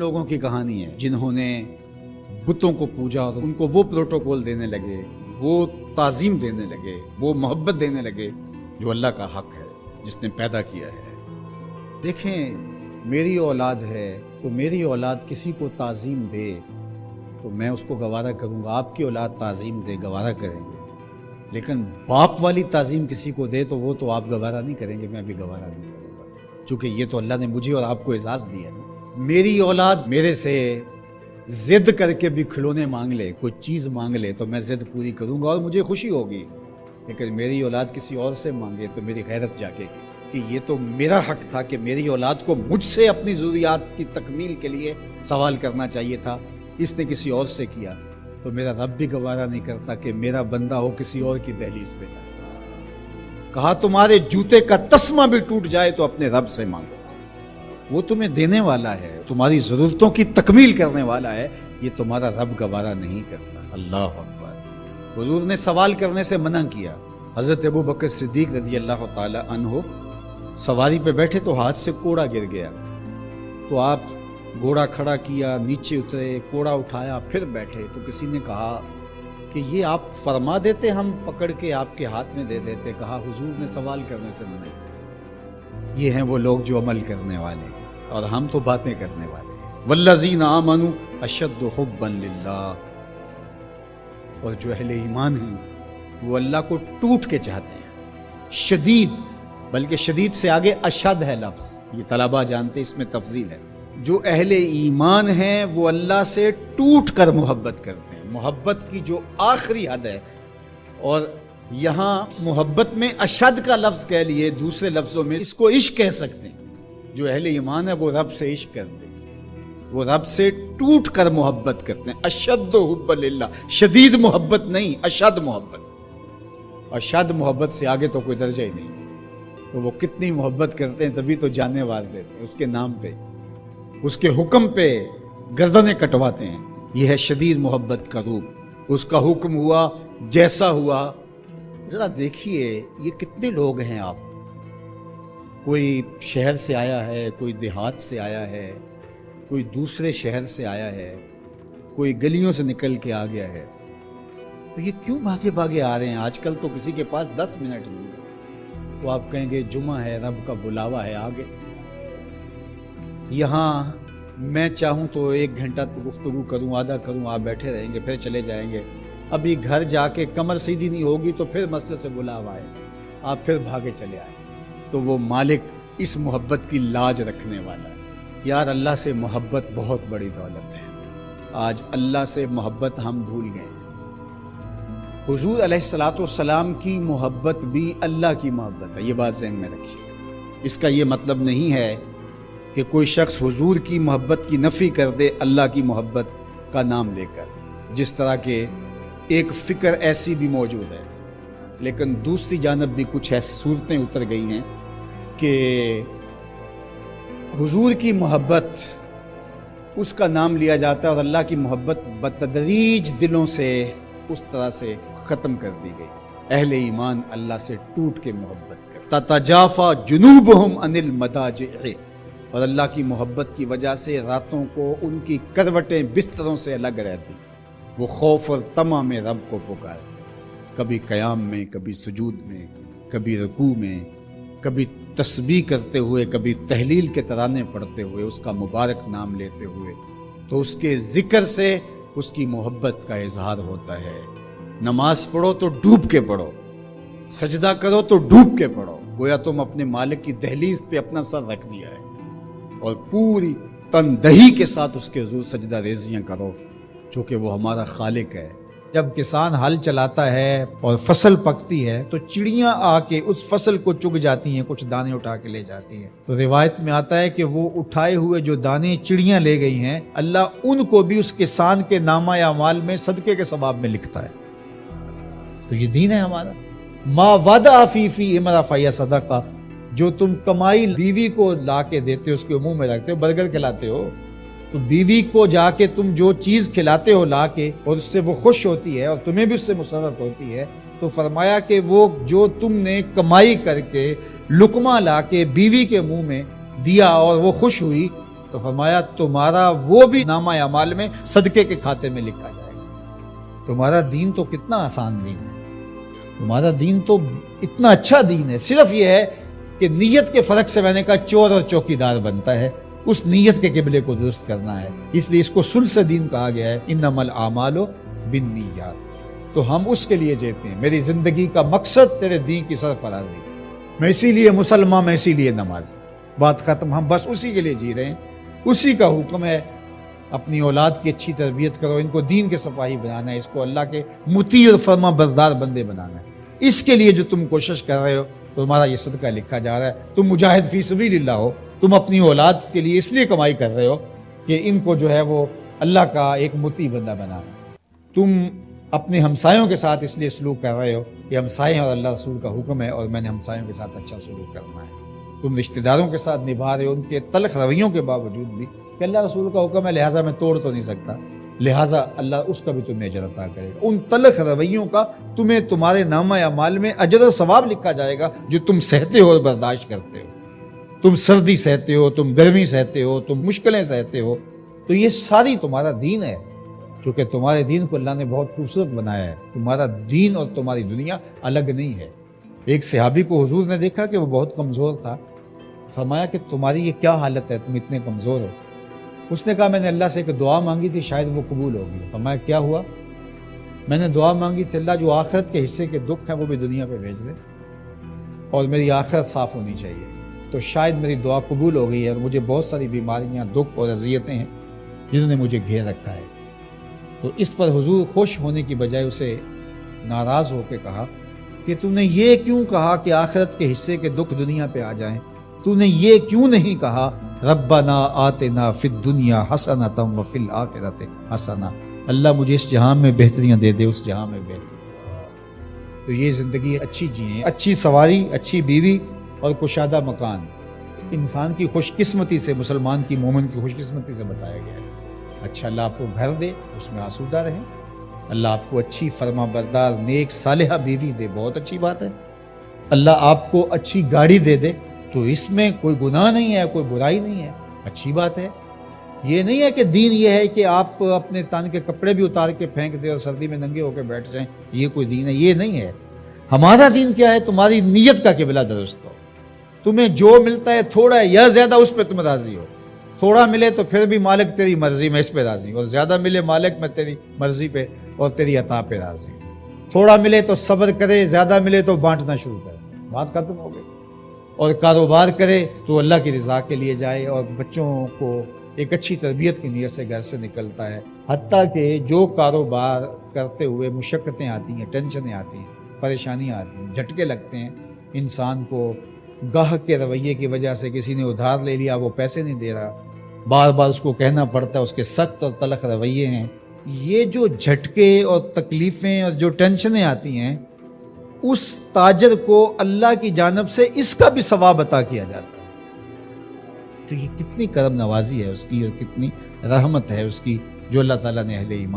لوگوں کی کہانی ہے جنہوں نے بتوں کو پوجا اور ان کو وہ پروٹوکول دینے لگے، وہ تعظیم دینے لگے، وہ محبت دینے لگے جو اللہ کا حق ہے، جس نے پیدا کیا ہے۔ دیکھیں، میری اولاد ہے تو میری اولاد کسی کو تعظیم دے تو میں اس کو گوارا کروں گا، آپ کی اولاد تعظیم دے گوارا کریں گے، لیکن باپ والی تعظیم کسی کو دے تو وہ تو آپ گوارا نہیں کریں گے، میں بھی گوارا نہیں کروں گا، چونکہ یہ تو اللہ نے مجھے اور آپ کو اعزاز دیا ہے۔ میری اولاد میرے سے ضد کر کے بھی کھلونے مانگ لے، کوئی چیز مانگ لے تو میں ضد پوری کروں گا اور مجھے خوشی ہوگی، لیکن میری اولاد کسی اور سے مانگے تو میری غیرت جاگے گی کہ یہ تو میرا حق تھا کہ میری اولاد کو مجھ سے اپنی ضروریات کی تکمیل کے لیے سوال کرنا چاہیے تھا، اس نے کسی اور سے کیا، تو میرا رب بھی گوارا نہیں کرتا کہ میرا بندہ ہو کسی اور کی دہلیز پہ جائے۔ کہا تمہارے جوتے کا تسمہ بھی ٹوٹ جائے تو اپنے رب سے مانگو، وہ تمہیں دینے والا ہے، تمہاری ضرورتوں کی تکمیل کرنے والا ہے، یہ تمہارا رب گوارا نہیں کرتا۔ اللہ اکبر۔ حضور نے سوال کرنے سے منع کیا۔ حضرت ابو بکر صدیق رضی اللہ تعالی عنہ سواری پہ بیٹھے تو ہاتھ سے کوڑا گر گیا، تو آپ گھوڑا کھڑا کیا، نیچے اترے، کوڑا اٹھایا، پھر بیٹھے، تو کسی نے کہا کہ یہ آپ فرما دیتے، ہم پکڑ کے آپ کے ہاتھ میں دے دیتے۔ کہا حضور نے سوال کرنے سے منع کیا۔ یہ ہیں وہ لوگ جو عمل کرنے والے ہیں اور ہم تو باتیں کرنے والے ہیں۔ والذین آمنوا اشد حبا للہ، اور جو اہل ایمان ہیں وہ اللہ کو ٹوٹ کے چاہتے ہیں، شدید، بلکہ شدید سے آگے اشد ہے لفظ، یہ طلبہ جانتے، اس میں تفضیل ہے۔ جو اہل ایمان ہیں وہ اللہ سے ٹوٹ کر محبت کرتے ہیں، محبت کی جو آخری حد ہے، اور یہاں محبت میں اشد کا لفظ کہہ لیے، دوسرے لفظوں میں اس کو عشق کہہ سکتے ہیں۔ جو اہل ایمان ہے وہ رب سے عشق کرتے ہیں، وہ رب سے ٹوٹ کر محبت کرتے ہیں۔ اشد حب للہ، شدید محبت نہیں، اشد محبت۔ اشد محبت سے آگے تو کوئی درجہ ہی نہیں، تو وہ کتنی محبت کرتے ہیں، تبھی تو جانیں مار دیتے ہیں اس کے نام پہ، اس کے حکم پہ گردنیں کٹواتے ہیں۔ یہ ہے شدید محبت کا روپ۔ اس کا حکم ہوا جیسا ہوا۔ ذرا دیکھیے یہ کتنے لوگ ہیں، آپ کوئی شہر سے آیا ہے، کوئی دیہات سے آیا ہے، کوئی دوسرے شہر سے آیا ہے، کوئی گلیوں سے نکل کے آ گیا ہے، تو یہ کیوں بھاگے بھاگے آ رہے ہیں؟ آج کل تو کسی کے پاس 10 منٹ نہیں ہے تو آپ کہیں گے جمعہ ہے، رب کا بلاوا ہے، آگے۔ یہاں میں چاہوں تو 1 گھنٹہ گفتگو کروں، آدھا کروں، آپ بیٹھے رہیں گے، پھر چلے جائیں گے۔ ابھی گھر جا کے کمر سیدھی نہیں ہوگی تو پھر مسجد سے بلاوا ہے، آپ پھر بھاگے چلے آئیں۔ تو وہ مالک اس محبت کی لاج رکھنے والا ہے۔ یار اللہ سے محبت بہت بڑی دولت ہے، آج اللہ سے محبت ہم بھول گئے۔ حضور علیہ الصلوۃ والسلام کی محبت بھی اللہ کی محبت ہے، یہ بات ذہن میں رکھیے۔ اس کا یہ مطلب نہیں ہے کہ کوئی شخص حضور کی محبت کی نفی کر دے اللہ کی محبت کا نام لے کر، جس طرح کہ ایک فکر ایسی بھی موجود ہے، لیکن دوسری جانب بھی کچھ ایسی صورتیں اتر گئی ہیں کہ حضور کی محبت اس کا نام لیا جاتا ہے اور اللہ کی محبت بتدریج دلوں سے اس طرح سے ختم کر دی گئی۔ اہل ایمان اللہ سے ٹوٹ کے محبت کرتا، تتجافا جنوبہم عن المضاجع، اور اللہ کی محبت کی وجہ سے راتوں کو ان کی کروٹیں بستروں سے الگ رہتی، وہ خوف اور طمع میں رب کو پکارے، کبھی قیام میں، کبھی سجود میں، کبھی رکوع میں، کبھی تسبیح کرتے ہوئے، کبھی تہلیل کے ترانے پڑھتے ہوئے، اس کا مبارک نام لیتے ہوئے، تو اس کے ذکر سے اس کی محبت کا اظہار ہوتا ہے۔ نماز پڑھو تو ڈوب کے پڑھو، سجدہ کرو تو ڈوب کے پڑھو، گویا تم اپنے مالک کی دہلیز پہ اپنا سر رکھ دیا ہے، اور پوری تندہی کے ساتھ اس کے حضور سجدہ ریزیاں کرو، چونکہ وہ ہمارا خالق ہے۔ جب کسان ہل چلاتا ہے اور فصل پکتی ہے تو چڑیاں آ کے اس فصل کو چگ جاتی ہیں، کچھ دانے اٹھا کے لے جاتی ہیں، تو روایت میں آتا ہے کہ وہ اٹھائے ہوئے جو دانے چڑیاں لے گئی ہیں، اللہ ان کو بھی اس کسان کے نامہ اعمال میں صدقے کے ثواب میں لکھتا ہے۔ تو یہ دین ہے ہمارا۔ ما وعدہ فی امرأ فہی صدقہ، جو تم کمائی بیوی کو لا کے دیتے ہو، اس کے منہ میں رکھتے ہو، برگر کھلاتے ہو، تو بیوی کو جا کے تم جو چیز کھلاتے ہو لا کے، اور اس سے وہ خوش ہوتی ہے اور تمہیں بھی اس سے مسرت ہوتی ہے، تو فرمایا کہ وہ جو تم نے کمائی کر کے لقمہ لا کے بیوی کے منہ میں دیا اور وہ خوش ہوئی، تو فرمایا تمہارا وہ بھی نامہ اعمال میں صدقے کے کھاتے میں لکھا جائے گا۔ تمہارا دین تو کتنا آسان دین ہے، تمہارا دین تو اتنا اچھا دین ہے، صرف یہ ہے کہ نیت کے فرق سے میں نے کہا چور اور چوکیدار بنتا ہے، اس نیت کے قبلے کو درست کرنا ہے، اس لیے اس کو ثلث دین کہا گیا ہے، انما الاعمال بالنیات۔ تو ہم اس کے لیے جیتے ہیں، میری زندگی کا مقصد تیرے دین کی سرفرازی، میں اسی لیے مسلمان، میں اسی لیے نماز، بات ختم۔ ہم بس اسی کے لیے جی رہے ہیں، اسی کا حکم ہے اپنی اولاد کی اچھی تربیت کرو، ان کو دین کے سپاہی بنانا ہے، اس کو اللہ کے مطیع اور فرما بردار بندے بنانا ہے۔ اس کے لیے جو تم کوشش کر رہے ہو تو تمہارا یہ صدقہ لکھا جا رہا ہے، تم مجاہد فی سبیل اللہ ہو، تم اپنی اولاد کے لیے اس لیے کمائی کر رہے ہو کہ ان کو جو ہے وہ اللہ کا ایک مطیع بندہ بنانا ہے۔ تم اپنے ہمسایوں کے ساتھ اس لیے سلوک کر رہے ہو کہ ہمسائے اور اللہ رسول کا حکم ہے اور میں نے ہمسایوں کے ساتھ اچھا سلوک کرنا ہے۔ تم رشتہ داروں کے ساتھ نبھا رہے ہو ان کے تلخ رویوں کے باوجود بھی کہ اللہ رسول کا حکم ہے، لہٰذا میں توڑ تو نہیں سکتا، لہٰذا اللہ اس کا بھی تمہیں اجر عطا کرے گا۔ ان تلخ رویوں کا تمہیں تمہارے نامہ اعمال میں اجر و ثواب لکھا جائے گا جو تم سہتے ہو اور برداشت کرتے ہو۔ تم سردی سہتے ہو، تم گرمی سہتے ہو، تم مشکلیں سہتے ہو، تو یہ ساری تمہارا دین ہے، چونکہ تمہارے دین کو اللہ نے بہت خوبصورت بنایا ہے۔ تمہارا دین اور تمہاری دنیا الگ نہیں ہے۔ ایک صحابی کو حضور نے دیکھا کہ وہ بہت کمزور تھا، فرمایا کہ تمہاری یہ کیا حالت ہے، تم اتنے کمزور ہو؟ اس نے کہا میں نے اللہ سے ایک دعا مانگی تھی، شاید وہ قبول ہوگی۔ فرمایا کیا ہوا؟ میں نے دعا مانگی تھی اللہ جو آخرت کے حصے کے دکھ ہیں وہ بھی دنیا پہ بھیج دے اور میری آخرت صاف ہونی چاہیے، تو شاید میری دعا قبول ہو گئی ہے، اور مجھے بہت ساری بیماریاں، دکھ اور اذیتیں ہیں جنہوں نے مجھے گھیر رکھا ہے۔ تو اس پر حضور خوش ہونے کی بجائے اسے ناراض ہو کے کہا کہ تو نے یہ کیوں کہا کہ آخرت کے حصے کے دکھ دنیا پہ آ جائیں؟ تو نے یہ کیوں نہیں کہا ربنا آتنا فی الدنیا حسنۃ وفی الآخرۃ حسنہ، اللہ مجھے اس جہان میں بہتریاں دے دے، اس جہان میں بہتری۔ تو یہ زندگی اچھی جیئیں، اچھی سواری، اچھی بیوی اور کشادہ مکان، انسان کی خوش قسمتی سے، مسلمان کی، مومن کی خوش قسمتی سے بتایا گیا ہے۔ اچھا اللہ آپ کو گھر دے، اس میں آسودہ رہیں، اللہ آپ کو اچھی فرما بردار نیک صالحہ بیوی دے، بہت اچھی بات ہے، اللہ آپ کو اچھی گاڑی دے دے تو اس میں کوئی گناہ نہیں ہے، کوئی برائی نہیں ہے، اچھی بات ہے۔ یہ نہیں ہے کہ دین یہ ہے کہ آپ اپنے تن کے کپڑے بھی اتار کے پھینک دیں اور سردی میں ننگے ہو کے بیٹھ جائیں، یہ کوئی دین ہے، یہ نہیں ہے۔ ہمارا دین کیا ہے؟ تمہاری نیت کا قبلہ درست ہو، تمہیں جو ملتا ہے تھوڑا ہے یا زیادہ اس پہ تم راضی ہو، تھوڑا ملے تو پھر بھی مالک تیری مرضی میں اس پہ راضی، اور زیادہ ملے مالک میں تیری مرضی پہ اور تیری عطا پہ راضی۔ تھوڑا ملے تو صبر کرے، زیادہ ملے تو بانٹنا شروع کرے، بات ختم ہو گئی۔ اور کاروبار کرے تو اللہ کی رضا کے لیے جائے، اور بچوں کو ایک اچھی تربیت کی نیت سے گھر سے نکلتا ہے، حتیٰ کہ جو کاروبار کرتے ہوئے مشقتیں آتی ہیں، ٹینشنیں آتی ہیں، پریشانیاں آتی ہیں، جھٹکے لگتے ہیں، انسان کو گاہک کے رویے کی وجہ سے کسی نے ادھار لے لیا، وہ پیسے نہیں دے رہا، بار بار اس کو کہنا پڑتا ہے، اس کے سخت اور تلخ رویے ہیں، یہ جو جھٹکے اور تکلیفیں اور جو ٹینشنیں آتی ہیں، اس تاجر کو اللہ کی جانب سے اس کا بھی ثواب عطا کیا جاتا ہے۔ تو یہ کتنی کرم نوازی ہے اس کی، اور کتنی رحمت ہے اس کی جو اللہ تعالیٰ نے اہل ایمان